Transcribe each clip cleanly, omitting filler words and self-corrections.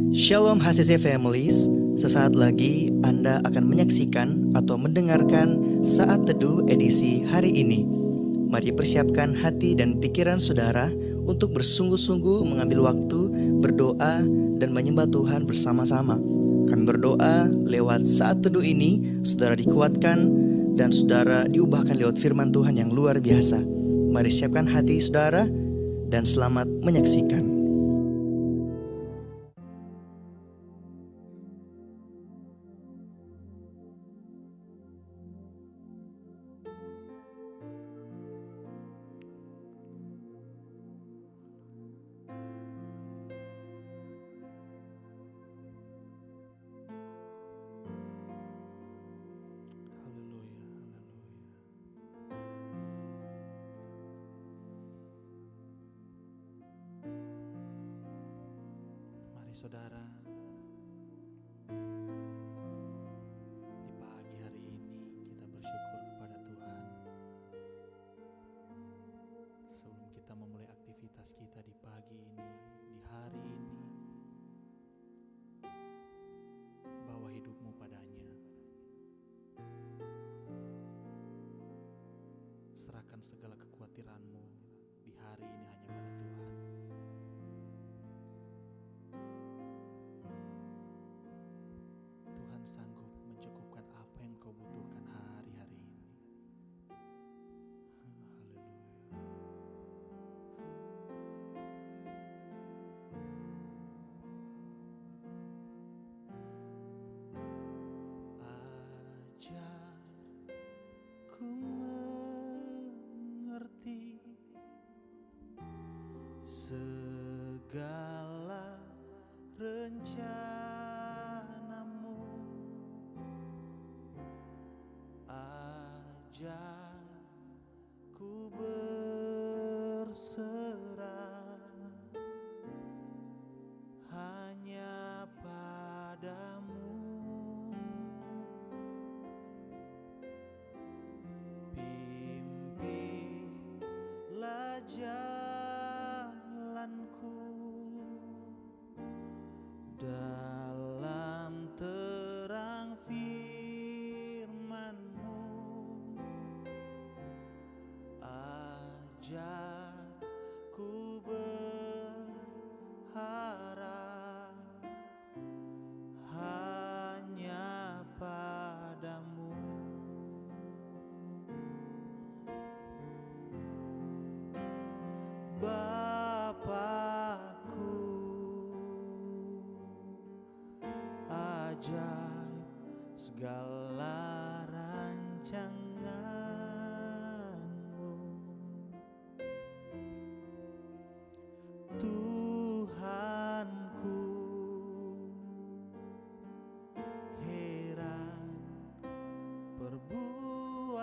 Shalom HCC Families, sesaat lagi Anda akan menyaksikan atau mendengarkan Saat Teduh edisi hari ini. Mari persiapkan hati dan pikiran saudara untuk bersungguh-sungguh mengambil waktu berdoa dan menyembah Tuhan bersama-sama. Kami berdoa lewat Saat Teduh ini, saudara dikuatkan dan saudara diubahkan lewat firman Tuhan yang luar biasa. Mari siapkan hati saudara dan selamat menyaksikan. Saudara, di pagi hari ini kita bersyukur kepada Tuhan. Sebelum kita memulai aktivitas kita di pagi ini, di hari ini, bawa hidupmu padanya. Serahkan segala kekhawatiranmu di hari ini hanya pada Tuhan. Sanggup mencukupkan apa yang kau butuhkan hari-hari ini. Haleluya. Ajarku mengerti segala rencana. Ku berserah hanya padamu. Pimpinlah jalanku dalam terang ku berharap hanya padamu. Bapakku, ajaib segala rancangan. Tuhanku, heran perbuatanmu.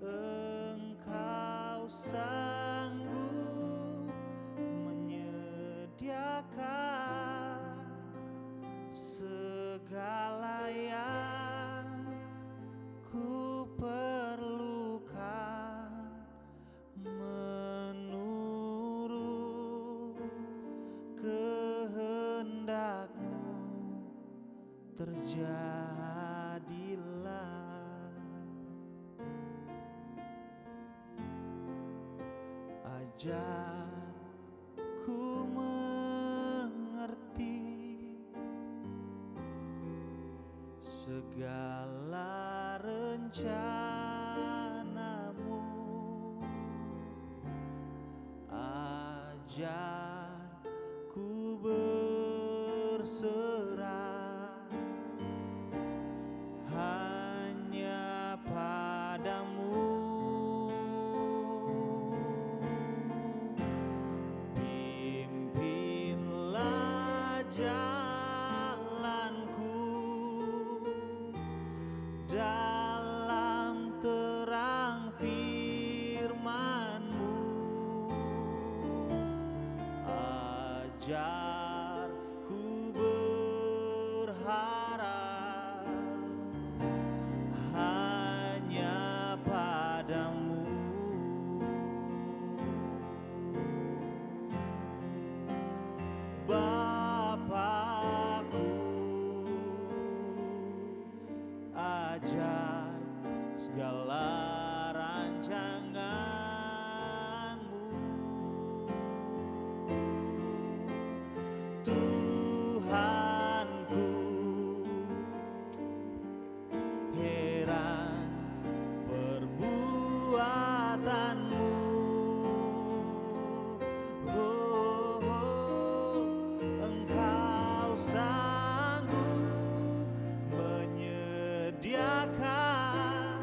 Engkau sanggup menyediakan segala yang ku perlukan menurut kehendak-Mu. Terjadilah. Ajarku mengerti segala rencana-Mu. Ajarku berserah hanya padamu. Pimpinlah jalanku dalam terang firman-Mu. Ajarku berharap hanya padamu. rancangan-Mu, Tuhanku. Heran perbuatan-Mu, oh, oh, Engkau sanggup menyediakan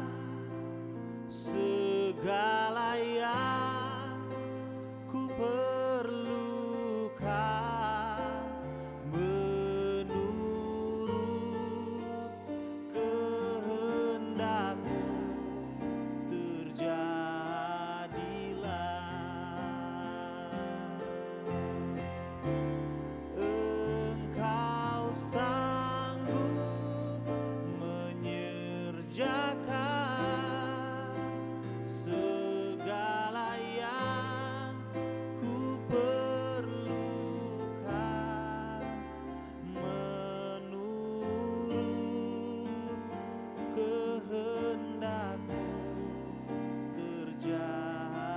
segala yang ku perlukan menurut kehendak-Mu, terjadilah. Engkau sanggup menyerjakan segala yang ku perlukan menurut kehendak-Mu, terjadilah.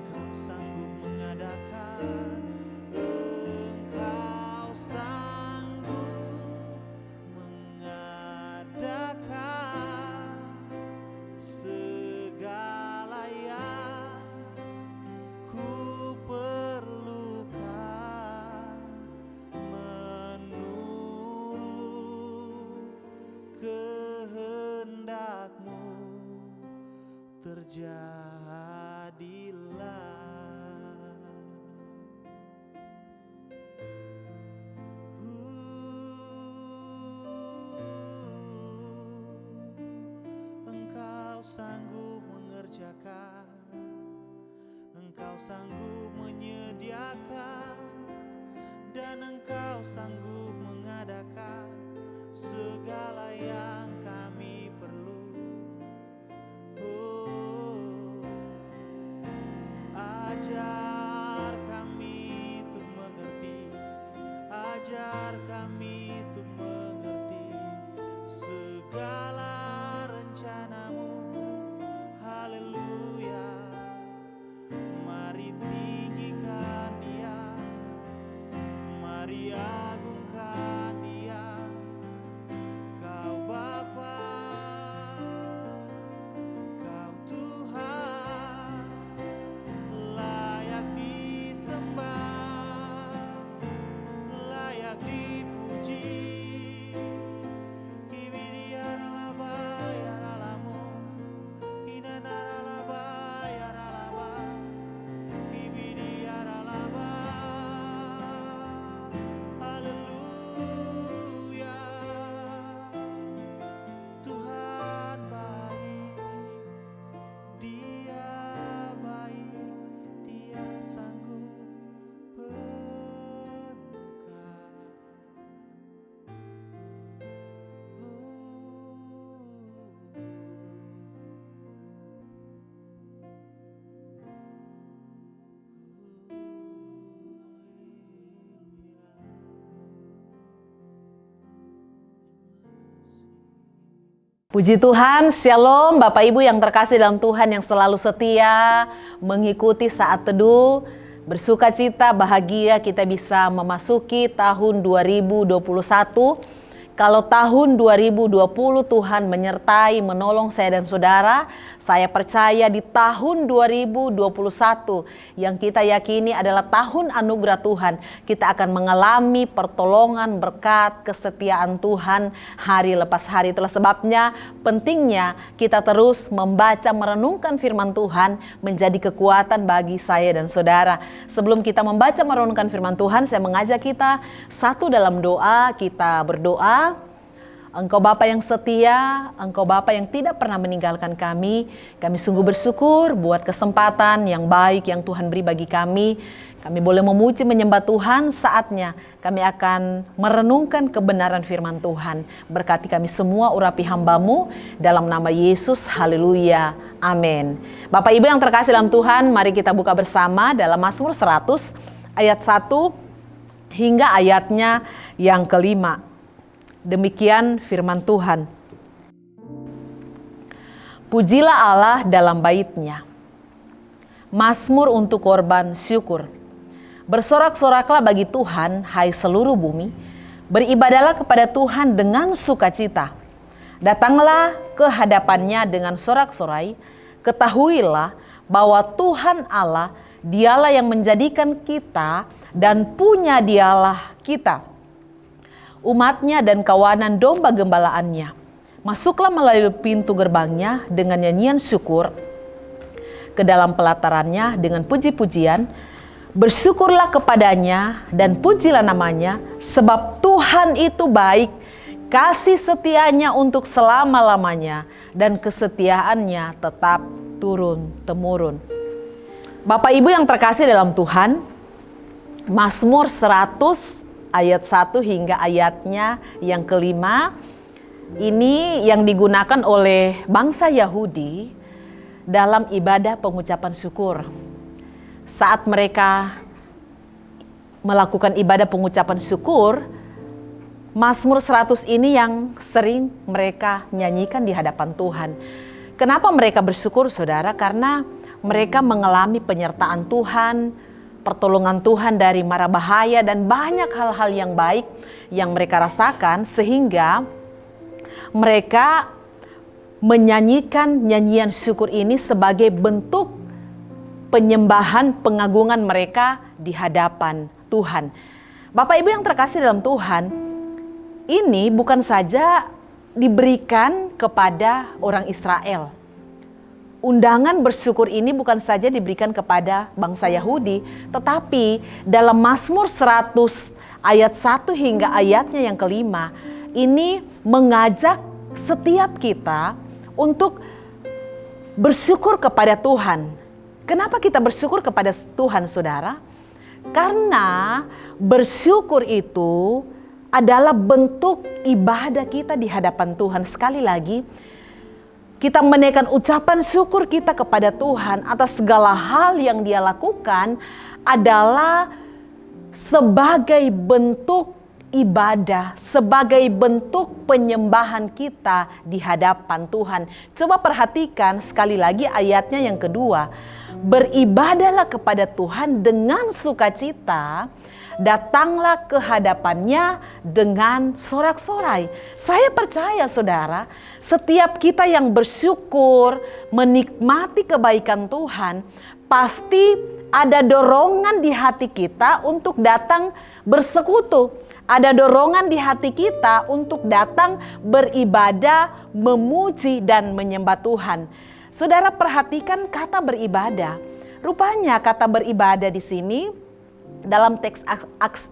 Engkau sanggup mengadakan, Engkau sanggup mengadakan segala yang ku perlukan menurut kehendak-Mu, terjadilah. Engkau sanggup mengerjakan, Engkau sanggup menyediakan, dan Engkau sanggup mengadakan segala yang kami perlu. Oh, ajar kami untuk mengerti, ajar kami untuk mengerti segala rencana-Mu. Haleluya. Mari tinggikan Dia, mari agungkan Dia. Kau Bapa, Kau Tuhan, layak disembah, layak dipuji. Puji Tuhan, Shalom Bapak Ibu yang terkasih dalam Tuhan yang selalu setia mengikuti saat teduh. Bersuka cita, bahagia kita bisa memasuki tahun 2021. Kalau tahun 2020 Tuhan menyertai, menolong saya dan saudara, saya percaya di tahun 2021 yang kita yakini adalah tahun anugerah Tuhan, kita akan mengalami pertolongan, berkat, kesetiaan Tuhan hari lepas hari. Itulah sebabnya pentingnya kita terus membaca, merenungkan firman Tuhan menjadi kekuatan bagi saya dan saudara. Sebelum kita membaca, merenungkan firman Tuhan, saya mengajak kita satu dalam doa. Kita berdoa. Engkau Bapa yang setia, Engkau Bapa yang tidak pernah meninggalkan kami. Kami sungguh bersyukur buat kesempatan yang baik yang Tuhan beri bagi kami. Kami boleh memuji, menyembah Tuhan. Saatnya kami akan merenungkan kebenaran firman Tuhan. Berkati kami semua, urapi hamba-Mu dalam nama Yesus. Haleluya. Amin. Bapak Ibu yang terkasih dalam Tuhan, mari kita buka bersama dalam Mazmur 100 ayat 1 hingga ayatnya yang kelima. Demikian firman Tuhan. Pujilah Allah dalam bait-Nya. Mazmur untuk korban syukur. Bersorak-soraklah bagi Tuhan, hai seluruh bumi. Beribadahlah kepada Tuhan dengan sukacita. Datanglah ke hadapan-Nya dengan sorak-sorai. Ketahuilah bahwa Tuhan Allah, Dialah yang menjadikan kita dan punya Dialah kita, umat-Nya dan kawanan domba gembalaannya. Masuklah melalui pintu gerbang-Nya dengan nyanyian syukur, ke dalam pelataran-Nya dengan puji-pujian. Bersyukurlah kepada-Nya dan pujilah nama-Nya, sebab Tuhan itu baik, kasih setia-Nya untuk selama-lamanya, dan kesetiaan-Nya tetap turun-temurun. Bapak Ibu yang terkasih dalam Tuhan, Mazmur 100 ayat 1 hingga ayatnya yang kelima, ini yang digunakan oleh bangsa Yahudi dalam ibadah pengucapan syukur. Saat mereka melakukan ibadah pengucapan syukur, Mazmur 100 ini yang sering mereka nyanyikan di hadapan Tuhan. Kenapa mereka bersyukur, saudara? Karena mereka mengalami penyertaan Tuhan, pertolongan Tuhan dari mara bahaya dan banyak hal-hal yang baik yang mereka rasakan, sehingga mereka menyanyikan nyanyian syukur ini sebagai bentuk penyembahan, pengagungan mereka di hadapan Tuhan. Bapak Ibu yang terkasih dalam Tuhan, ini bukan saja diberikan kepada orang Israel. Undangan bersyukur ini bukan saja diberikan kepada bangsa Yahudi, tetapi dalam Mazmur 100 ayat 1 hingga ayatnya yang kelima, ini mengajak setiap kita untuk bersyukur kepada Tuhan. Kenapa kita bersyukur kepada Tuhan, saudara? Karena bersyukur itu adalah bentuk ibadah kita di hadapan Tuhan. Sekali lagi, kita menaikkan ucapan syukur kita kepada Tuhan atas segala hal yang Dia lakukan adalah sebagai bentuk ibadah, sebagai bentuk penyembahan kita di hadapan Tuhan. Coba perhatikan sekali lagi ayatnya yang kedua. Beribadahlah kepada Tuhan dengan sukacita, datanglah ke hadapan-Nya dengan sorak-sorai. Saya percaya, saudara, setiap kita yang bersyukur, menikmati kebaikan Tuhan, pasti ada dorongan di hati kita untuk datang bersekutu. Ada dorongan di hati kita untuk datang beribadah, memuji dan menyembah Tuhan. Saudara, perhatikan kata beribadah. Rupanya kata beribadah di sini dalam teks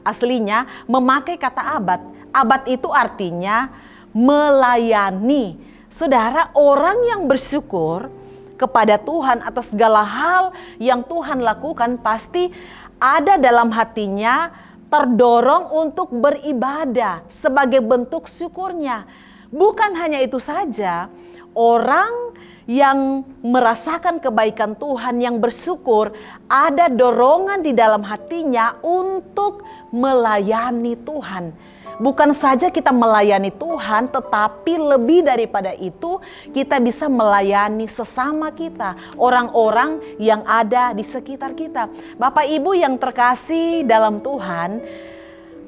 aslinya memakai kata abad. Abad itu artinya melayani. Saudara, orang yang bersyukur kepada Tuhan atas segala hal yang Tuhan lakukan pasti ada dalam hatinya terdorong untuk beribadah sebagai bentuk syukurnya. Bukan hanya itu saja, orang yang merasakan kebaikan Tuhan, yang bersyukur, ada dorongan di dalam hatinya untuk melayani Tuhan. Bukan saja kita melayani Tuhan, tetapi lebih daripada itu kita bisa melayani sesama kita, orang-orang yang ada di sekitar kita. Bapak Ibu yang terkasih dalam Tuhan,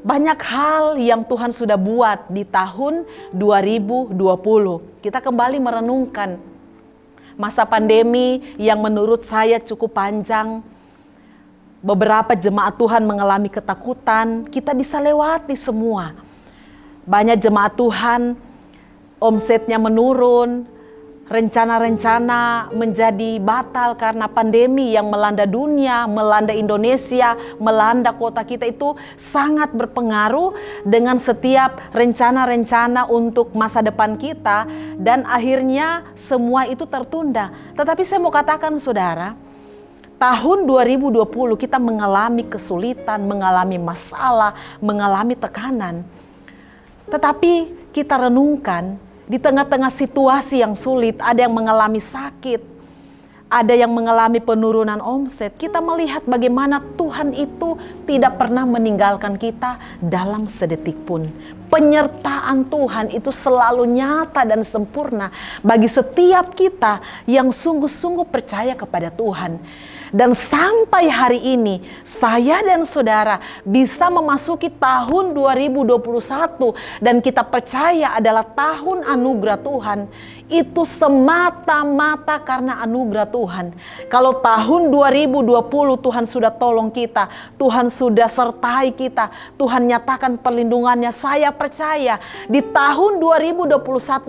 banyak hal yang Tuhan sudah buat di tahun 2020. Kita kembali merenungkan masa pandemi yang menurut saya cukup panjang. Beberapa jemaat Tuhan mengalami ketakutan, kita bisa lewati semua. Banyak jemaat Tuhan omsetnya menurun, rencana-rencana menjadi batal karena pandemi yang melanda dunia, melanda Indonesia, melanda kota kita, itu sangat berpengaruh dengan setiap rencana-rencana untuk masa depan kita, dan akhirnya semua itu tertunda. Tetapi saya mau katakan, saudara, tahun 2020 kita mengalami kesulitan, mengalami masalah, mengalami tekanan. Tetapi kita renungkan, di tengah-tengah situasi yang sulit, ada yang mengalami sakit, ada yang mengalami penurunan omset. Kita melihat bagaimana Tuhan itu tidak pernah meninggalkan kita dalam sedetik pun. penyertaan Tuhan itu selalu nyata dan sempurna bagi setiap kita yang sungguh-sungguh percaya kepada Tuhan. Dan sampai hari ini saya dan saudara bisa memasuki tahun 2021 dan kita percaya adalah tahun anugerah Tuhan. Itu semata-mata karena anugerah Tuhan. Kalau tahun 2020 Tuhan sudah tolong kita, Tuhan sudah sertai kita, Tuhan nyatakan perlindungannya, saya percaya di tahun 2021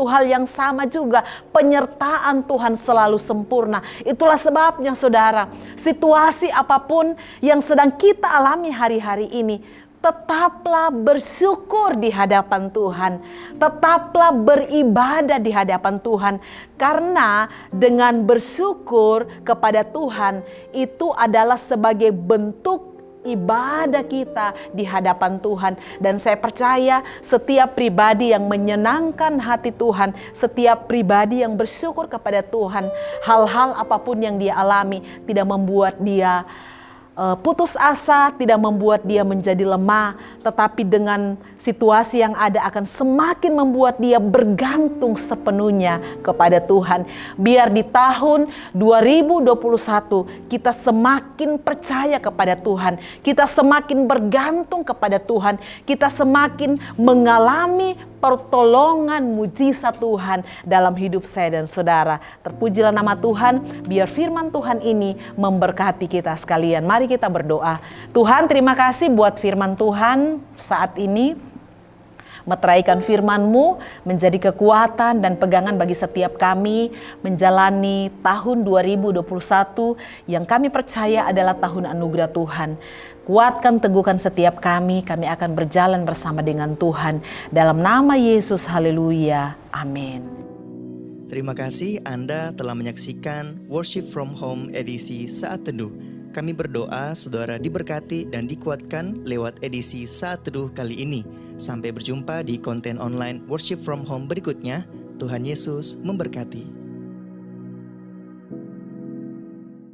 hal yang sama juga, penyertaan Tuhan selalu sempurna. Itulah sebabnya saudara, situasi apapun yang sedang kita alami hari-hari ini, tetaplah bersyukur di hadapan Tuhan. Tetaplah beribadah di hadapan Tuhan. Karena dengan bersyukur kepada Tuhan itu adalah sebagai bentuk ibadah kita di hadapan Tuhan. Dan saya percaya setiap pribadi yang menyenangkan hati Tuhan, setiap pribadi yang bersyukur kepada Tuhan, hal-hal apapun yang dia alami tidak membuat dia putus asa, tidak membuat dia menjadi lemah, tetapi dengan situasi yang ada akan semakin membuat dia bergantung sepenuhnya kepada Tuhan. Biar di tahun 2021 kita semakin percaya kepada Tuhan, kita semakin bergantung kepada Tuhan, kita semakin mengalami pertolongan mujizat Tuhan dalam hidup saya dan saudara. Terpujilah nama Tuhan, biar firman Tuhan ini memberkati kita sekalian. Mari kita berdoa. Tuhan, terima kasih buat firman Tuhan saat ini. Meteraikan firman-Mu menjadi kekuatan dan pegangan bagi setiap kami menjalani tahun 2021 yang kami percaya adalah tahun anugerah Tuhan. Kuatkan, teguhkan setiap kami akan berjalan bersama dengan Tuhan. Dalam nama Yesus, haleluya, amin. Terima kasih Anda telah menyaksikan Worship from Home edisi Saat Teduh. Kami berdoa saudara diberkati dan dikuatkan lewat edisi Saat Teduh kali ini. Sampai berjumpa di konten online Worship from Home berikutnya. Tuhan Yesus memberkati.